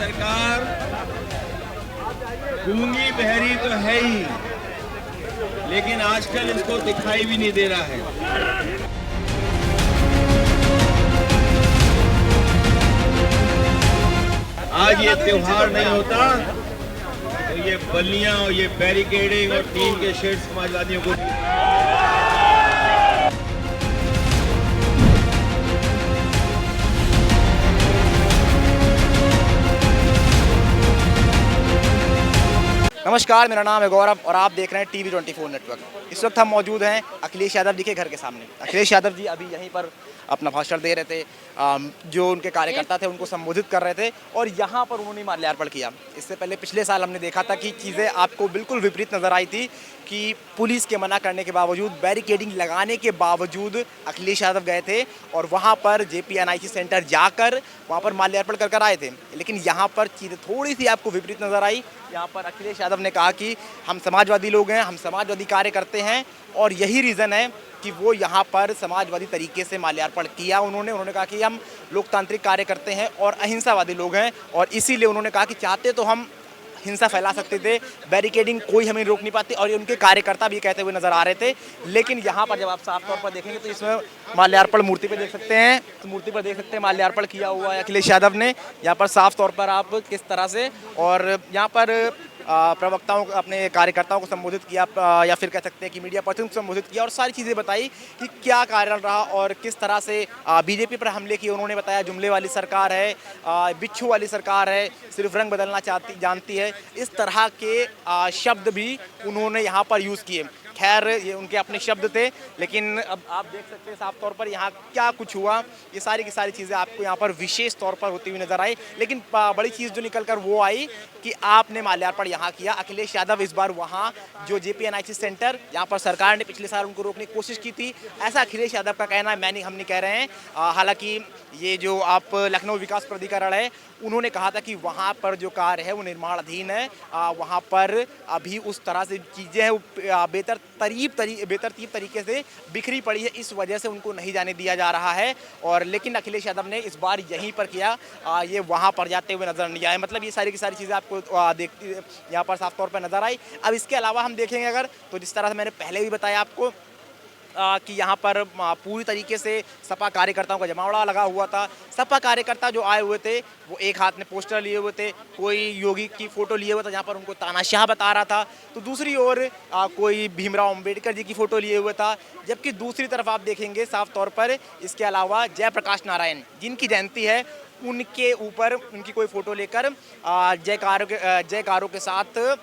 सरकार गूंगी बहरी तो है ही, लेकिन आजकल इसको दिखाई भी नहीं दे रहा है। आज ये त्योहार नहीं होता तो ये बल्लियां और ये बैरिकेडिंग और टीम के शेड समाजवादियों को नमस्कार, मेरा नाम है गौरव और आप देख रहे हैं टीवी 24 नेटवर्क। इस वक्त हम मौजूद हैं अखिलेश यादव जी के घर के सामने। अखिलेश यादव जी अभी यहीं पर अपना भाषण दे रहे थे। जो उनके कार्यकर्ता थे उनको संबोधित कर रहे थे और यहाँ पर उन्होंने माल्यार्पण किया। इससे पहले पिछले साल हमने देखा था कि चीज़ें आपको बिल्कुल विपरीत नज़र आई थी कि पुलिस के मना करने के बावजूद, बैरिकेडिंग लगाने के बावजूद अखिलेश यादव गए थे और वहाँ पर JPNIC सेंटर जाकर वहाँ पर माल्यार्पण कर आए थे। लेकिन यहाँ पर चीज़ें थोड़ी सी आपको विपरीत नज़र आई। यहाँ पर अखिलेश यादव ने कहा कि हम समाजवादी लोग हैं, हम समाजवादी कार्य करते हैं और यही रीज़न है कि वो यहाँ पर समाजवादी तरीके से माल्यार्पण किया। उन्होंने कहा कि हम लोकतांत्रिक कार्य करते हैं और अहिंसावादी लोग हैं और इसीलिए उन्होंने कहा कि चाहते तो हम हिंसा फैला सकते थे, बैरिकेडिंग कोई हमें रोक नहीं पाती और ये उनके कार्यकर्ता भी कहते हुए नजर आ रहे थे। लेकिन यहाँ पर जब आप साफ तौर पर देखेंगे तो इसमें माल्यार्पण मूर्ति पर देख सकते हैं, मूर्ति पर देख सकते हैं माल्यार्पण किया हुआ है अखिलेश यादव ने। यहाँ पर साफ तौर पर आप किस तरह से और यहाँ पर प्रवक्ताओं अपने कार्यकर्ताओं को संबोधित किया या फिर कह सकते हैं कि मीडिया पर्सन को संबोधित किया और सारी चीज़ें बताई कि क्या कारण रहा और किस तरह से बीजेपी पर हमले किए। उन्होंने बताया जुमले वाली सरकार है, बिच्छू वाली सरकार है, सिर्फ रंग बदलना जानती है। इस तरह के शब्द भी उन्होंने यहाँ पर यूज़ किए। खैर ये उनके अपने शब्द थे, लेकिन अब आप देख सकते हैं साफ तौर पर यहाँ क्या कुछ हुआ। ये सारी की सारी चीज़ें आपको यहाँ पर विशेष तौर पर होती हुई नजर आई। लेकिन बड़ी चीज़ जो निकल कर वो आई कि आपने माल्यार्पण यहाँ किया। अखिलेश यादव इस बार वहाँ जो JPNIC सेंटर, यहाँ पर सरकार ने पिछले साल उनको रोकने की कोशिश की थी, ऐसा अखिलेश यादव का कहना है। हम नहीं कह रहे हैं। हालांकि ये जो आप लखनऊ विकास प्राधिकरण है, उन्होंने कहा था कि वहाँ पर जो कार्य है वो निर्माणाधीन है। वहाँ पर अभी उस तरह से चीज़ें हैं बेतरतीब तरीके से बिखरी पड़ी है, इस वजह से उनको नहीं जाने दिया जा रहा है। और लेकिन अखिलेश यादव ने इस बार यहीं पर किया, ये वहाँ पर जाते हुए नजर नहीं आए। मतलब ये सारी की सारी चीज़ें आपको देखती यहाँ पर साफ तौर पर नजर आई। अब इसके अलावा हम देखेंगे अगर तो जिस तरह से मैंने पहले भी बताया आपको कि यहाँ पर पूरी तरीके से सपा कार्यकर्ताओं का जमावड़ा लगा हुआ था। सपा कार्यकर्ता जो आए हुए थे वो एक हाथ में पोस्टर लिए हुए थे, कोई योगी की फ़ोटो लिए हुए था जहाँ पर उनको तानाशाह बता रहा था, तो दूसरी ओर कोई भीमराव अंबेडकर जी की फ़ोटो लिए हुए था। जबकि दूसरी तरफ आप देखेंगे साफ तौर पर इसके अलावा जयप्रकाश नारायण जिनकी जयंती है, उनके ऊपर उनकी कोई फ़ोटो लेकर जयकारों के साथ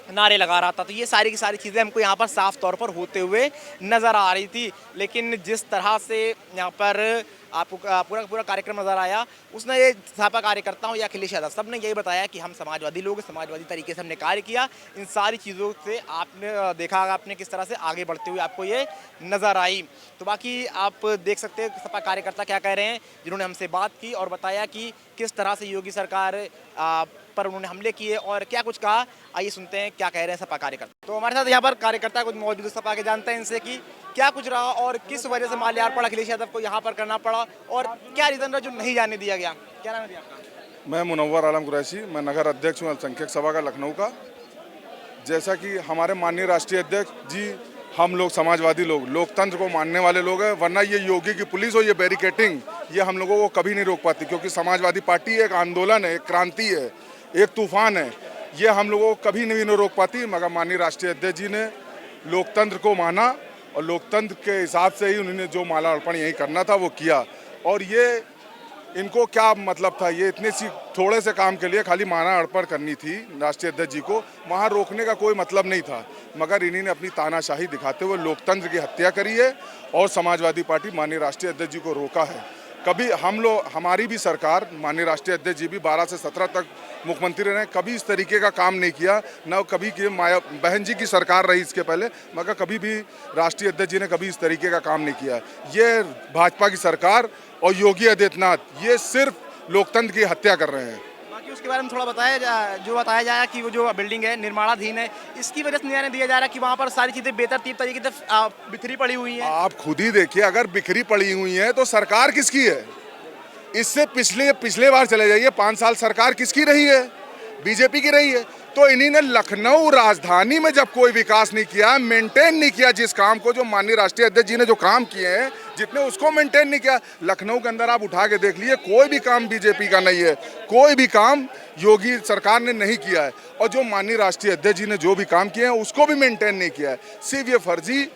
नारे लगा रहा था। तो ये सारी की सारी चीज़ें हमको यहाँ पर साफ तौर पर होते हुए नज़र आ रही थी। लेकिन जिस तरह से यहाँ पर आपको पूरा कार्यक्रम नज़र आया, उसने ये सपा कार्यकर्ताओं या अखिलेश यादव सब ने यही बताया कि हम समाजवादी लोग, समाजवादी तरीके से हमने कार्य किया। इन सारी चीज़ों से आपने देखा आपने किस तरह से आगे बढ़ते हुए आपको ये नज़र आई। तो बाकी आप देख सकते हैं सपा कार्यकर्ता क्या कह रहे हैं, जिन्होंने हमसे बात की और बताया कि किस तरह से योगी सरकार पर उन्होंने हमले किए और क्या कुछ कहा। आइए सुनते हैं क्या कह रहे हैं सपा कार्यकर्ता। तो हमारे साथ यहाँ पर कार्यकर्ता कुछ मौजूद सपा के, जानते हैं इनसे कि क्या कुछ रहा और किस वजह से माल्यार्पण अखिलेश यादव को यहाँ पर करना पड़ा और क्या रीज़न रहा जो नहीं जाने दिया गया। क्या नाम है आपका? मैं मुनव्वर आलम कुरैशी, मैं नगर अध्यक्ष हूँ अल्पसंख्यक सभा का लखनऊ का। जैसा कि हमारे माननीय राष्ट्रीय अध्यक्ष जी, हम लोग समाजवादी लोग, लोकतंत्र को मानने वाले लोग हैं, वरना ये योगी की पुलिस और ये बैरिकेटिंग ये हम लोगों को कभी नहीं रोक पाती, क्योंकि समाजवादी पार्टी एक आंदोलन है, एक क्रांति है, एक तूफान है, ये हम लोगों को कभी नहीं रोक पाती। मगर माननीय राष्ट्रीय अध्यक्ष जी ने लोकतंत्र को माना और लोकतंत्र के हिसाब से ही उन्होंने जो माल्यार्पण यही करना था वो किया। और ये इनको क्या मतलब था, ये इतने सी थोड़े से काम के लिए खाली माल्यार्पण करनी थी राष्ट्रीय अध्यक्ष जी को, वहाँ रोकने का कोई मतलब नहीं था। मगर इन्होंने अपनी तानाशाही दिखाते हुए लोकतंत्र की हत्या करी है और समाजवादी पार्टी माननीय राष्ट्रीय अध्यक्ष जी को रोका है। कभी हमारी भी सरकार, माननीय राष्ट्रीय अध्यक्ष जी भी 12 से 17 तक मुख्यमंत्री रहे, कभी इस तरीके का काम नहीं किया। न कभी की माया बहन जी की सरकार रही इसके पहले, मगर कभी भी राष्ट्रीय अध्यक्ष जी ने कभी इस तरीके का काम नहीं किया। ये भाजपा की सरकार और योगी आदित्यनाथ ये सिर्फ लोकतंत्र की हत्या कर रहे हैं। बाकी उसके बारे में थोड़ा बताया जाए कि वो जो बिल्डिंग है निर्माणाधीन है, इसकी वजह से नहीं दिया जा रहा कि वहाँ पर सारी चीज़ें बेतरतीब तरीके से बिखरी पड़ी हुई हैं। आप खुद ही देखिए, अगर बिखरी पड़ी हुई है तो सरकार किसकी है? इससे पिछले बार चले जाइए, 5 साल सरकार किसकी रही है? बीजेपी की रही है। तो इन्हीं ने लखनऊ राजधानी में जब कोई विकास नहीं किया, मेंटेन नहीं किया जिस काम को, जो माननीय राष्ट्रीय अध्यक्ष जी ने जो काम किए हैं, जितने उसको मेंटेन नहीं किया। लखनऊ के अंदर आप उठा के देख लीजिए, कोई भी काम बीजेपी का नहीं है, कोई भी काम योगी सरकार ने नहीं किया है। और जो माननीय राष्ट्रीय अध्यक्ष जी ने जो भी काम किए हैं उसको भी मेंटेन नहीं किया है। सिर्फ ये फर्जी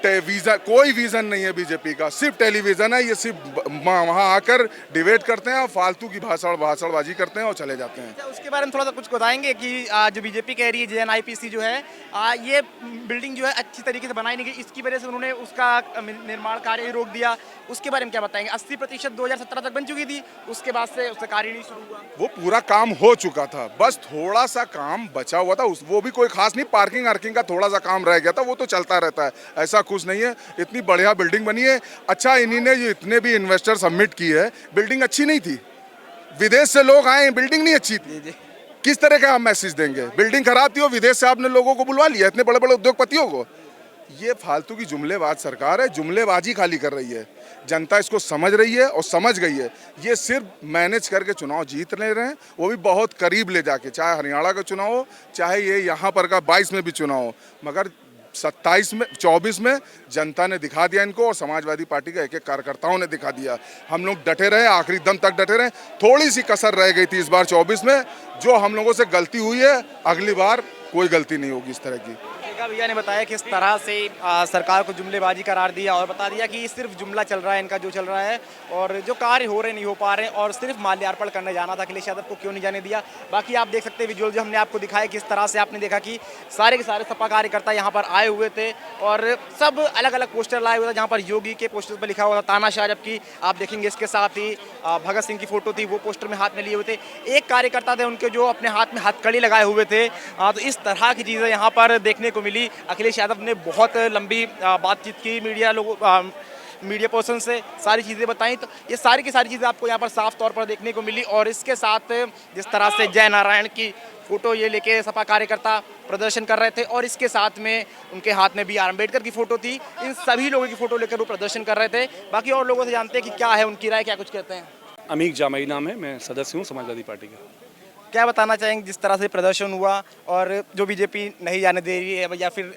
वीज़ा, कोई विजन नहीं है बीजेपी का, सिर्फ टेलीविजन है। ये सिर्फ वहाँ आकर डिबेट करते हैं, फालतू की भाषणबाजी करते हैं और चले जाते हैं। अच्छा, उसके बारे में थोड़ा सा कुछ बताएंगे कि जो बीजेपी कह रही है JNIPC जो है, ये बिल्डिंग जो है अच्छी तरीके से बनाई नहीं गई, इसकी वजह से उन्होंने उसका निर्माण कार्य ही रोक दिया। उसके बारे में क्या बताएंगे? 80% 2017 तक बन चुकी थी, उसके बाद से उसका कार्य नहीं शुरू हुआ। वो पूरा काम हो चुका था, बस थोड़ा सा काम बचा हुआ था। वो भी कोई खास नहीं, पार्किंग आर्किंग का थोड़ा सा काम रह गया था, वो तो चलता रहता है, ऐसा कुछ नहीं है। इतनी बढ़िया बिल्डिंग बनी है। अच्छा, इन्हीं ने जो इतने भी इन्वेस्टर सबमिट की है, बिल्डिंग अच्छी नहीं थी, विदेश से लोग आए, बिल्डिंग नहीं अच्छी थी। किस तरह का आप मैसेज देंगे? बिल्डिंग खराब थी और विदेश से आपने लोगों को बुलवा लिया, इतने बड़े बड़े उद्योगपतियों को। ये फालतू की जुमलेबाज सरकार है, जुमलेबाजी खाली कर रही है। जनता इसको समझ रही है और समझ गई है। ये सिर्फ मैनेज करके चुनाव जीत ले रहे हैं, वो भी बहुत करीब ले जाके, चाहे हरियाणा का चुनाव हो, चाहे ये यहाँ पर का 22 में भी चुनाव हो। मगर 27 में 24 में जनता ने दिखा दिया इनको, और समाजवादी पार्टी के एक एक कार्यकर्ताओं ने दिखा दिया। हम लोग डटे रहे, आखिरी दम तक डटे रहे। थोड़ी सी कसर रह गई थी इस बार 24 में, जो हम लोगों से गलती हुई है, अगली बार कोई गलती नहीं होगी इस तरह की। भैया ने बताया किस तरह से सरकार को जुमलेबाजी करार दिया और बता दिया कि सिर्फ जुमला चल रहा है इनका, जो चल रहा है, और जो कार्य हो रहे नहीं हो पा रहे हैं, और सिर्फ माल्यार्पण करने जाना था, अखिलेश यादव को क्यों नहीं जाने दिया। बाकी आप देख सकते हैं विजुअल जो हमने आपको दिखाया, किस तरह से आपने देखा कि सारे के सारे सपा कार्यकर्ता यहाँ पर आए हुए थे और सब अलग अलग पोस्टर लाए हुए थे, जहाँ पर योगी के पोस्टर पर लिखा हुआ था तानाशाह, जबकि आप देखेंगे इसके साथ ही भगत सिंह की फोटो थी, वो पोस्टर में हाथ में लिए हुए थे। एक कार्यकर्ता थे उनके जो अपने हाथ में हथकड़ी लगाए हुए थे। तो इस तरह की चीज़ें यहाँ पर देखने को मिली। अखिलेश यादव ने बहुत लंबी बातचीत की मीडिया पर्सन से, सारी चीज़ें बताई। तो ये सारी की सारी चीज़ें आपको यहाँ पर साफ तौर पर देखने को मिली। और इसके साथ जिस तरह से जय नारायण की फ़ोटो ये लेके सपा कार्यकर्ता प्रदर्शन कर रहे थे, और इसके साथ में उनके हाथ में BR अम्बेडकर की फ़ोटो थी। इन सभी लोगों की फ़ोटो लेकर वो प्रदर्शन कर रहे थे। बाकी और लोगों से जानते हैं कि क्या है उनकी राय, क्या कुछ कहते हैं। अमीक जामई नाम है, मैं सदस्य हूँ समाजवादी पार्टी का। क्या बताना चाहेंगे जिस तरह से प्रदर्शन हुआ और जो बीजेपी नहीं जाने दे रही है, या फिर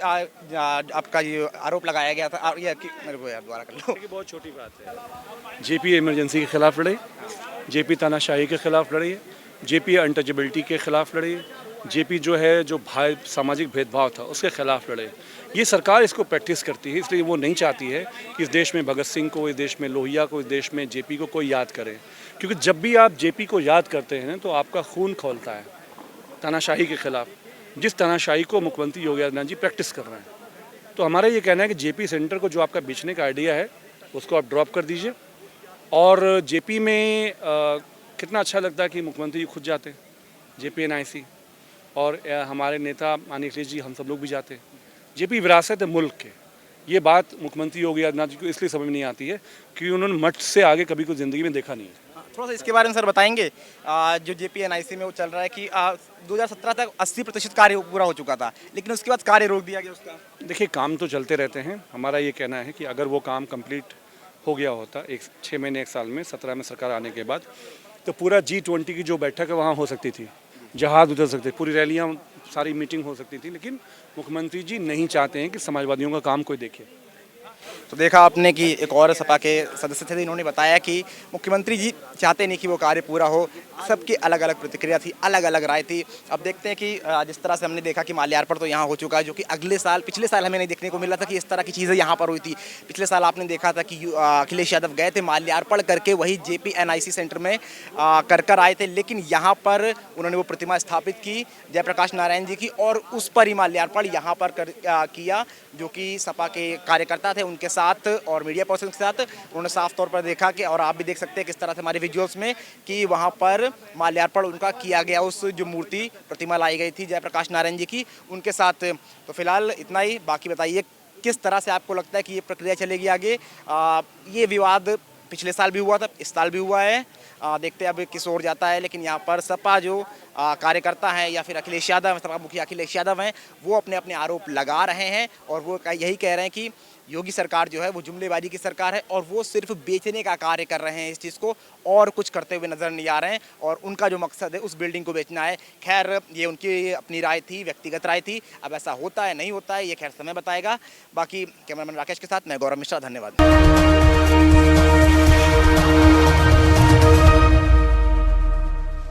आपका ये आरोप लगाया गया था, मेरे को यार दोबारा कर लो। देखिए, बहुत छोटी बात है। जेपी इमरजेंसी के खिलाफ लड़े, जेपी तानाशाही के खिलाफ लड़े, जेपी अनटचेबिलिटी के खिलाफ लड़े, जेपी जो है जो सामाजिक भेदभाव था उसके खिलाफ लड़े। ये सरकार इसको प्रैक्टिस करती है, इसलिए वो नहीं चाहती है कि इस देश में भगत सिंह को, इस देश में लोहिया को, इस देश में जेपी को कोई याद करे। क्योंकि जब भी आप जेपी को याद करते हैं तो आपका खून खौलता है तानाशाही के खिलाफ, जिस तानाशाही को मुख्यमंत्री योगी आदित्यनाथ जी प्रैक्टिस कर रहे हैं। तो हमारा ये कहना है कि जेपी सेंटर को जो आपका बेचने का आइडिया है उसको आप ड्रॉप कर दीजिए। और जेपी में कितना अच्छा लगता है कि मुख्यमंत्री खुद जाते हैं, JPNIC, और हमारे नेता माननीय अखिलेश जी, हम सब लोग भी जाते हैं। जेपी विरासत है मुल्क के। ये बात मुख्यमंत्री योगी आदित्यनाथ जी को इसलिए समझ में नहीं आती है क्योंकि उन्होंने मठ से आगे कभी कुछ ज़िंदगी में देखा नहीं है। थोड़ा सा इसके बारे में सर बताएंगे। जो JPNIC में वो चल रहा है कि 2017 तक 80% कार्य पूरा हो चुका था, लेकिन उसके बाद कार्य रोक दिया गया उसका। देखिए, काम तो चलते रहते हैं। हमारा ये कहना है कि अगर वो काम कंप्लीट हो गया होता 6 महीने 1 साल में, 17 में सरकार आने के बाद, तो पूरा G20 की जो बैठक है वहाँ हो सकती थी, जहाज उतर सकते, पूरी रैलियाँ, सारी मीटिंग हो सकती थी। लेकिन मुख्यमंत्री जी नहीं चाहते हैं कि समाजवादियों का काम कोई देखे। तो देखा आपने कि एक और सपा के सदस्य थे, इन्होंने बताया कि मुख्यमंत्री जी चाहते नहीं कि वो कार्य पूरा हो। सबकी अलग अलग प्रतिक्रिया थी, अलग अलग राय थी। अब देखते हैं कि जिस तरह से हमने देखा कि माल्यार्पण तो यहाँ हो चुका है, जो कि पिछले साल हमें नहीं देखने को मिला था कि इस तरह की चीज़ें यहाँ पर हुई थी। पिछले साल आपने देखा था कि अखिलेश यादव गए थे, माल्यार्पण करके वही JPNIC सेंटर में कर आए थे, लेकिन यहाँ पर उन्होंने वो प्रतिमा स्थापित की जयप्रकाश नारायण जी की, और उस पर ही माल्यार्पण यहाँ पर किया, जो कि सपा के कार्यकर्ता थे उनके साथ और मीडिया पर्सन के साथ। उन्होंने साफ तौर पर देखा कि, और आप भी देख सकते हैं किस तरह से हमारे विजुअल्स में, कि वहाँ पर माल्यार्पण उनका किया गया, उस जो मूर्ति प्रतिमा लाई गई थी जयप्रकाश नारायण जी की, उनके साथ। तो फिलहाल इतना ही। बाकी बताइए किस तरह से आपको लगता है कि ये प्रक्रिया चलेगी आगे। ये विवाद पिछले साल भी हुआ था, इस साल भी हुआ है। देखते हैं अब किस ओर जाता है। लेकिन यहाँ पर सपा जो कार्यकर्ता हैं या फिर अखिलेश यादव, सपा मुखिया अखिलेश यादव हैं, वो अपने अपने आरोप लगा रहे हैं और वो यही कह रहे हैं कि योगी सरकार जो है वो जुमलेबाजी की सरकार है और वो सिर्फ बेचने का कार्य कर रहे हैं इस चीज़ को, और कुछ करते हुए नजर नहीं आ रहे हैं। और उनका जो मकसद है उस बिल्डिंग को बेचना है। खैर ये उनकी अपनी राय थी, व्यक्तिगत राय थी। अब ऐसा होता है नहीं होता है ये खैर समय बताएगा। बाकी कैमरामैन राकेश के साथ मैं गौरव मिश्रा, धन्यवाद।